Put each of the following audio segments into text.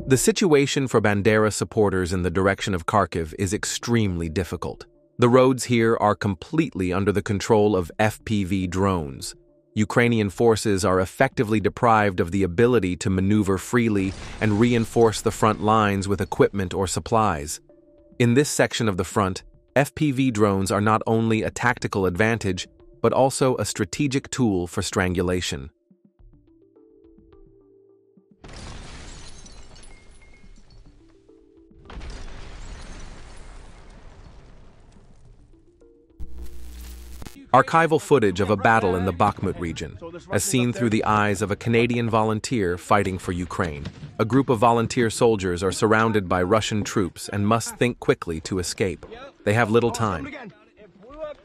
The situation for Bandera supporters in the direction of Kharkiv is extremely difficult. The roads here are completely under the control of FPV drones. Ukrainian forces are effectively deprived of the ability to maneuver freely and reinforce the front lines with equipment or supplies. In this section of the front, FPV drones are not only a tactical advantage, but also a strategic tool for strangulation. Archival footage of a battle in the Bakhmut region, as seen through the eyes of a Canadian volunteer fighting for Ukraine. A group of volunteer soldiers are surrounded by Russian troops and must think quickly to escape. They have little time. It blew up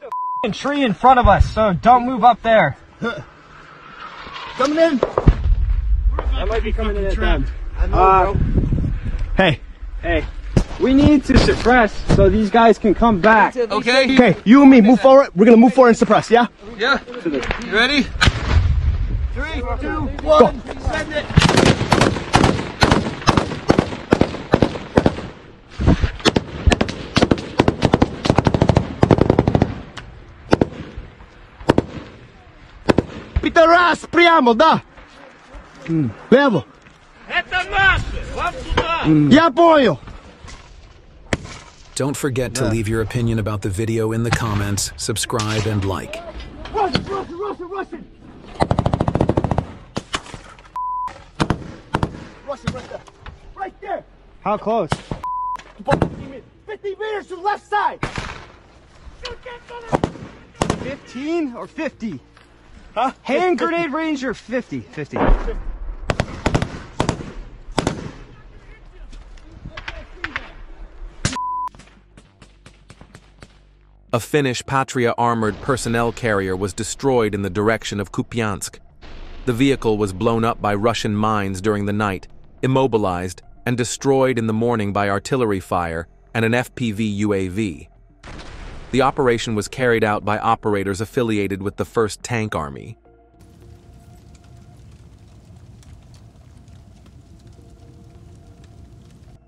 the tree in front of us, so don't move up there. Coming in. That might be coming in at them. I know, bro. Hey. We need to suppress so these guys can come back. Okay. Okay, you and me, move forward. We're gonna move forward and suppress, yeah? Yeah. You ready? 3, 2, 1, send it. Пидорас, прямо, да? Лево. Это наше! Вам туда! Я понял. Don't forget to leave your opinion about the video in the comments, subscribe, and like. Russian, Russian, Russian, Russian! Russian right there. Right there! How close? 50 meters to the left side! 15 or 50? Huh? Hand grenade range or 50? 50. A Finnish Patria armored personnel carrier was destroyed in the direction of Kupiansk. The vehicle was blown up by Russian mines during the night, immobilized, and destroyed in the morning by artillery fire and an FPV UAV. The operation was carried out by operators affiliated with the 1st Tank Army.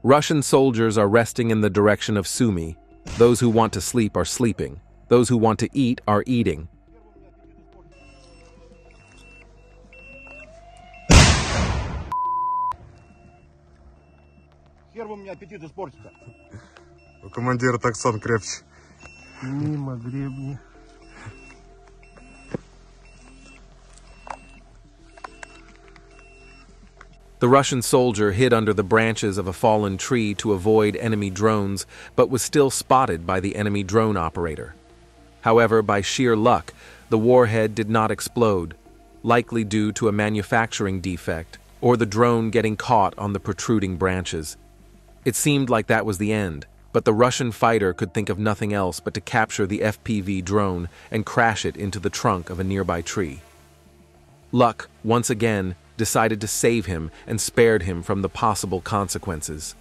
Russian soldiers are resting in the direction of Sumy. Those who want to sleep are sleeping. Those who want to eat are eating. У командира так сон крепче. Мимо гребни. The Russian soldier hid under the branches of a fallen tree to avoid enemy drones, but was still spotted by the enemy drone operator. However, by sheer luck, the warhead did not explode, likely due to a manufacturing defect or the drone getting caught on the protruding branches. It seemed like that was the end, but the Russian fighter could think of nothing else but to capture the FPV drone and crash it into the trunk of a nearby tree. Luck, once again, decided to save him and spared him from the possible consequences.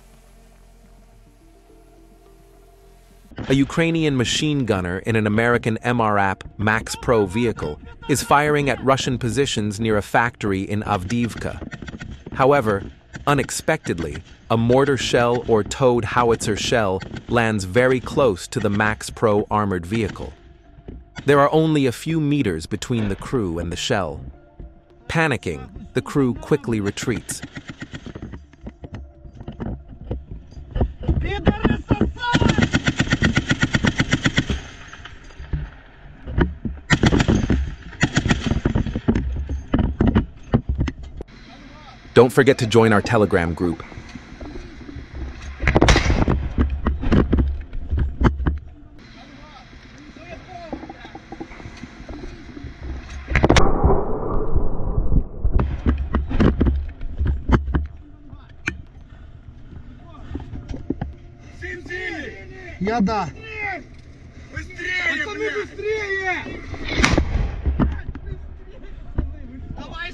A Ukrainian machine gunner in an American MRAP Max Pro vehicle is firing at Russian positions near a factory in Avdiivka. However, unexpectedly, a mortar shell or towed howitzer shell lands very close to the Max Pro armored vehicle. There are only a few meters between the crew and the shell. Panicking, the crew quickly retreats. Don't forget to join our Telegram group. Я да. Быстрее, Пацаны, быстрее! Давай,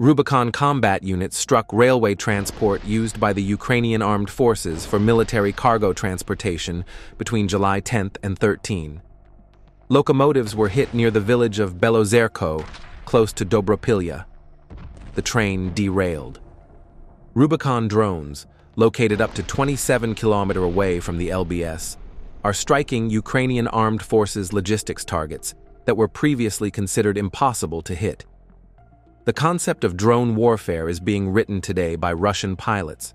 Rubicon combat units struck railway transport used by the Ukrainian armed forces for military cargo transportation between July 10th and 13. Locomotives were hit near the village of Belozerko, close to Dobropilya. The train derailed. Rubicon drones, located up to 27 kilometers away from the LBS, are striking Ukrainian armed forces logistics targets that were previously considered impossible to hit. The concept of drone warfare is being written today by Russian pilots.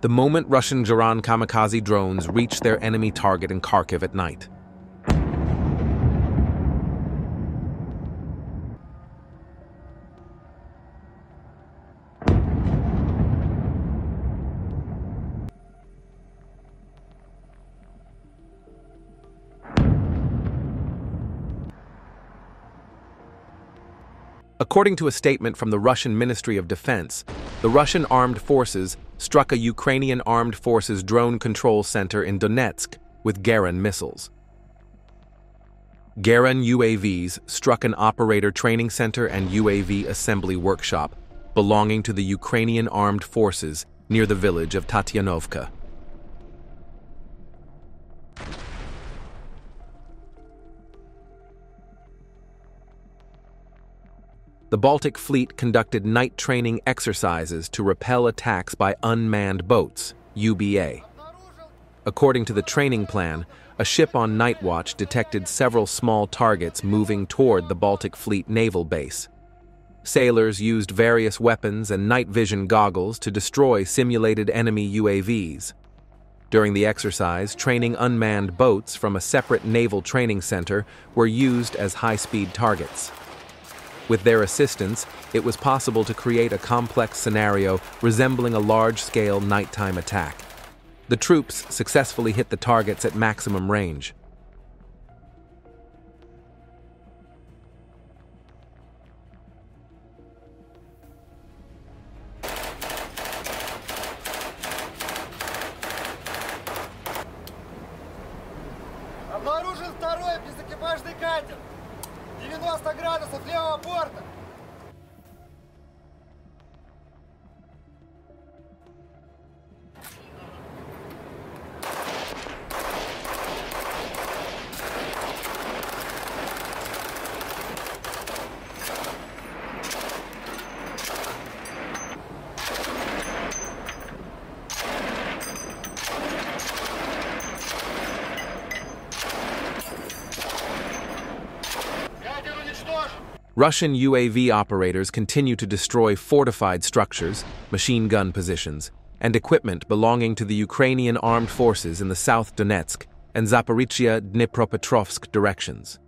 The moment Russian Jaran kamikaze drones reached their enemy target in Kharkiv at night. According to a statement from the Russian Ministry of Defense, the Russian armed forces struck a Ukrainian armed forces drone control center in Donetsk with Garan missiles. Garan UAVs struck an operator training center and UAV assembly workshop belonging to the Ukrainian armed forces near the village of Tatyanovka. The Baltic Fleet conducted night training exercises to repel attacks by unmanned boats, UBA. According to the training plan, a ship on night watch detected several small targets moving toward the Baltic Fleet naval base. Sailors used various weapons and night vision goggles to destroy simulated enemy UAVs. During the exercise, training unmanned boats from a separate naval training center were used as high-speed targets. With their assistance, it was possible to create a complex scenario resembling a large-scale nighttime attack. The troops successfully hit the targets at maximum range. Обнаружен второй безэкипажный катер. 90 градусов левого борта. Russian UAV operators continue to destroy fortified structures, machine gun positions, and equipment belonging to the Ukrainian armed forces in the South Donetsk and Zaporizhia-Dnipropetrovsk directions.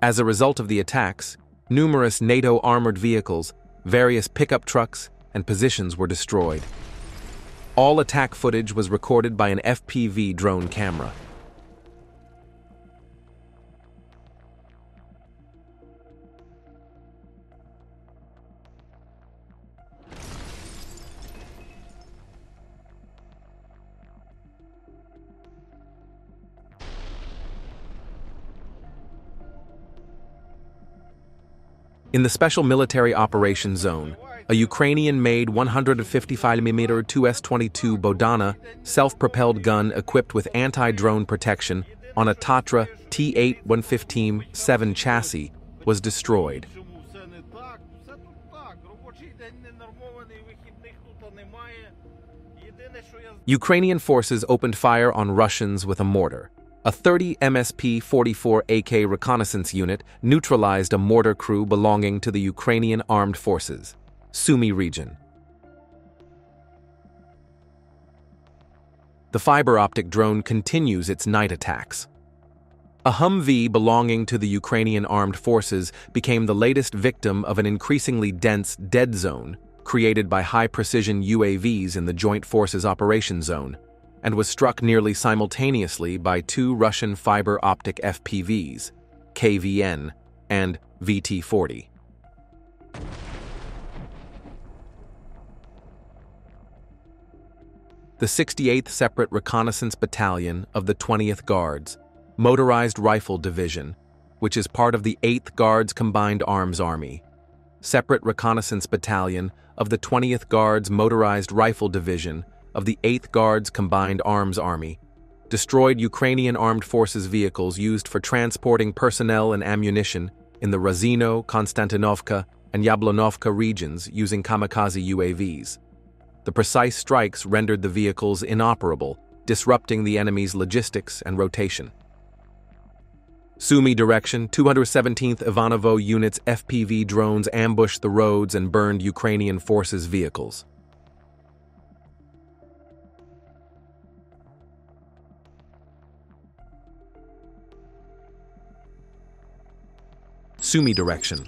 As a result of the attacks, numerous NATO armored vehicles, various pickup trucks, and positions were destroyed. All attack footage was recorded by an FPV drone camera. In the Special Military Operations Zone, a Ukrainian-made 155mm 2S-22 Bodana self-propelled gun equipped with anti-drone protection on a Tatra T8-115-7 chassis was destroyed. Ukrainian forces opened fire on Russians with a mortar. A 30 MSP 44 AK reconnaissance unit neutralized a mortar crew belonging to the Ukrainian Armed Forces, Sumy region. The fiber optic drone continues its night attacks. A Humvee belonging to the Ukrainian Armed Forces became the latest victim of an increasingly dense dead zone created by high-precision UAVs in the Joint Forces Operation Zone, and was struck nearly simultaneously by two Russian fiber optic FPVs, KVN and VT-40. the 68th Separate Reconnaissance Battalion of the 20th Guards, Motorized Rifle Division, which is part of the 8th Guards Combined Arms Army. Separate Reconnaissance Battalion of the 20th Guards Motorized Rifle Division of the 8th Guards Combined Arms Army, destroyed Ukrainian armed forces vehicles used for transporting personnel and ammunition in the Razino, Konstantinovka, and Yablonovka regions using kamikaze UAVs. The precise strikes rendered the vehicles inoperable, disrupting the enemy's logistics and rotation. Sumy direction, 217th Ivanovo Unit's FPV drones ambushed the roads and burned Ukrainian forces' vehicles. Sumy direction.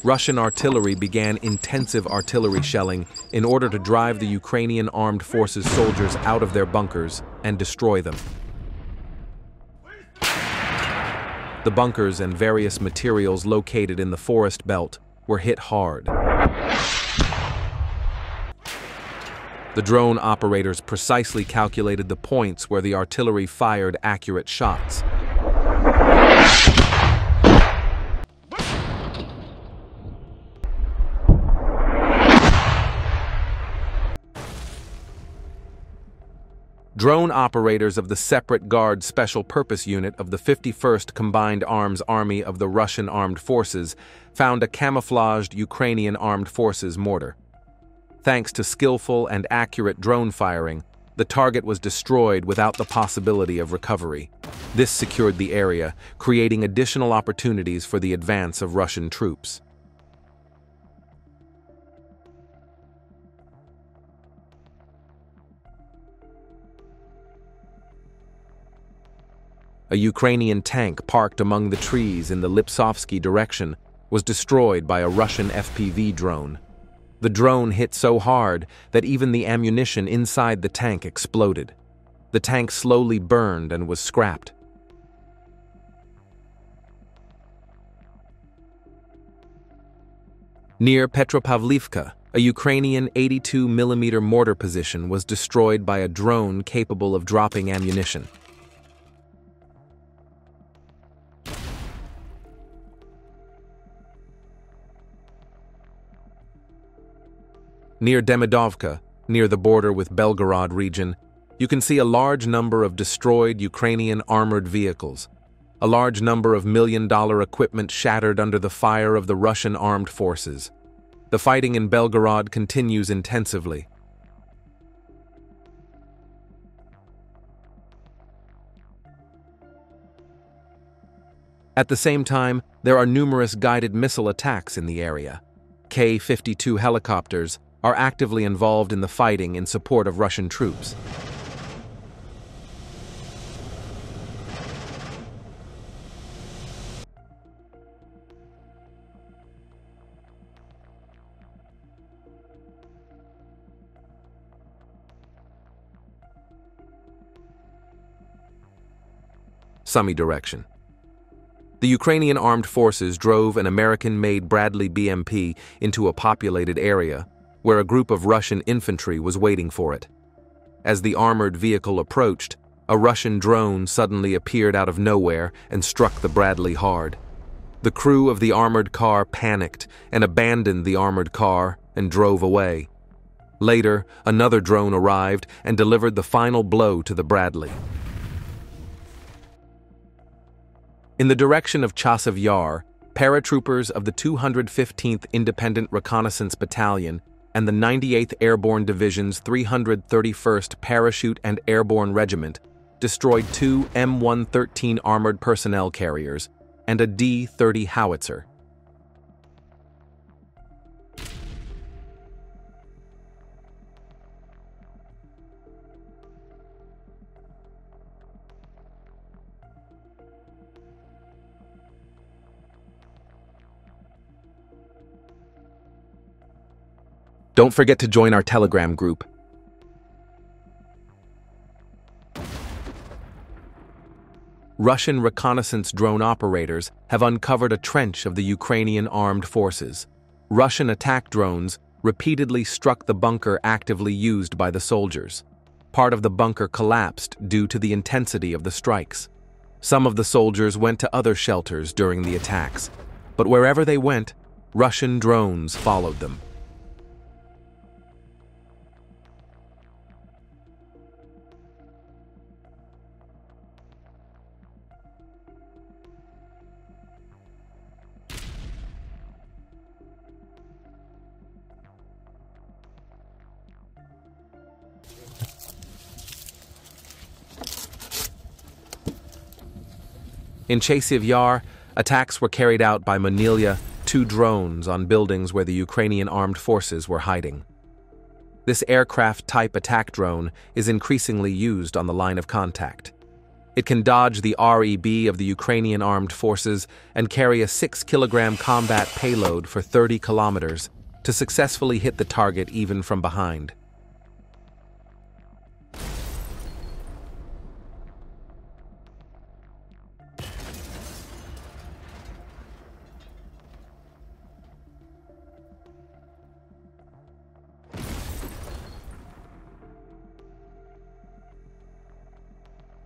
Russian artillery began intensive artillery shelling in order to drive the Ukrainian armed forces soldiers out of their bunkers and destroy them. The bunkers and various materials located in the forest belt were hit hard. The drone operators precisely calculated the points where the artillery fired accurate shots. Drone operators of the Separate Guard Special Purpose Unit of the 51st Combined Arms Army of the Russian Armed Forces found a camouflaged Ukrainian Armed Forces mortar. Thanks to skillful and accurate drone firing, the target was destroyed without the possibility of recovery. This secured the area, creating additional opportunities for the advance of Russian troops. A Ukrainian tank parked among the trees in the Lipsovsky direction was destroyed by a Russian FPV drone. The drone hit so hard that even the ammunition inside the tank exploded. The tank slowly burned and was scrapped. Near Petropavlivka, a Ukrainian 82mm mortar position was destroyed by a drone capable of dropping ammunition. Near Demidovka, near the border with Belgorod region, you can see a large number of destroyed Ukrainian armored vehicles. A large number of million-dollar equipment shattered under the fire of the Russian armed forces. The fighting in Belgorod continues intensively. At the same time, there are numerous guided missile attacks in the area. K-52 helicopters are actively involved in the fighting in support of Russian troops. Sumy direction. The Ukrainian armed forces drove an American-made Bradley BMP into a populated area where a group of Russian infantry was waiting for it. As the armored vehicle approached, a Russian drone suddenly appeared out of nowhere and struck the Bradley hard. The crew of the armored car panicked and abandoned the armored car and drove away. Later, another drone arrived and delivered the final blow to the Bradley. In the direction of Chasiv Yar, paratroopers of the 215th Independent Reconnaissance Battalion and the 98th Airborne Division's 331st Parachute and Airborne Regiment destroyed 2 M113 armored personnel carriers and a D-30 howitzer. Don't forget to join our Telegram group. Russian reconnaissance drone operators have uncovered a trench of the Ukrainian armed forces. Russian attack drones repeatedly struck the bunker actively used by the soldiers. Part of the bunker collapsed due to the intensity of the strikes. Some of the soldiers went to other shelters during the attacks, but wherever they went, Russian drones followed them. In Chasiv Yar, attacks were carried out by Manilya 2 drones on buildings where the Ukrainian armed forces were hiding. This aircraft-type attack drone is increasingly used on the line of contact. It can dodge the REB of the Ukrainian armed forces and carry a 6-kilogram combat payload for 30 kilometers to successfully hit the target even from behind.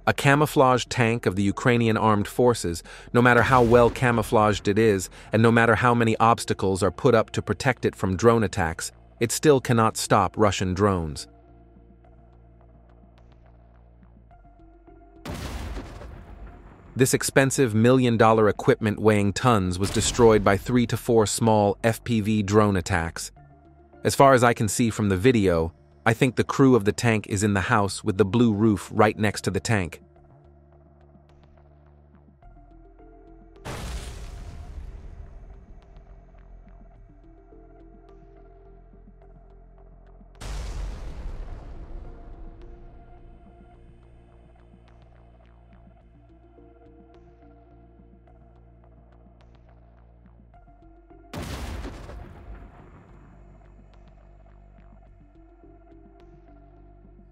A camouflaged tank of the Ukrainian armed forces, no matter how well camouflaged it is, and no matter how many obstacles are put up to protect it from drone attacks, it still cannot stop Russian drones. This expensive million-dollar equipment weighing tons was destroyed by 3 to 4 small FPV drone attacks. As far as I can see from the video, I think the crew of the tank is in the house with the blue roof right next to the tank.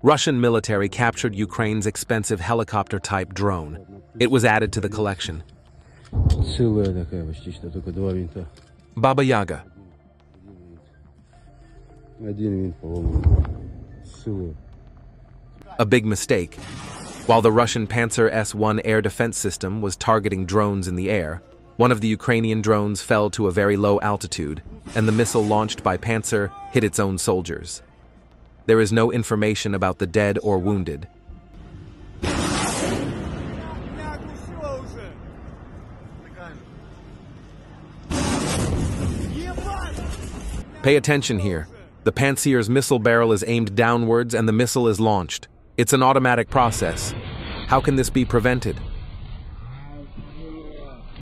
Russian military captured Ukraine's expensive helicopter-type drone. It was added to the collection. Baba Yaga. A big mistake. While the Russian Panzer S-1 air defense system was targeting drones in the air, one of the Ukrainian drones fell to a very low altitude, and the missile launched by Panzer hit its own soldiers. There is no information about the dead or wounded. Pay attention here. The Panzer's missile barrel is aimed downwards and the missile is launched. It's an automatic process. How can this be prevented?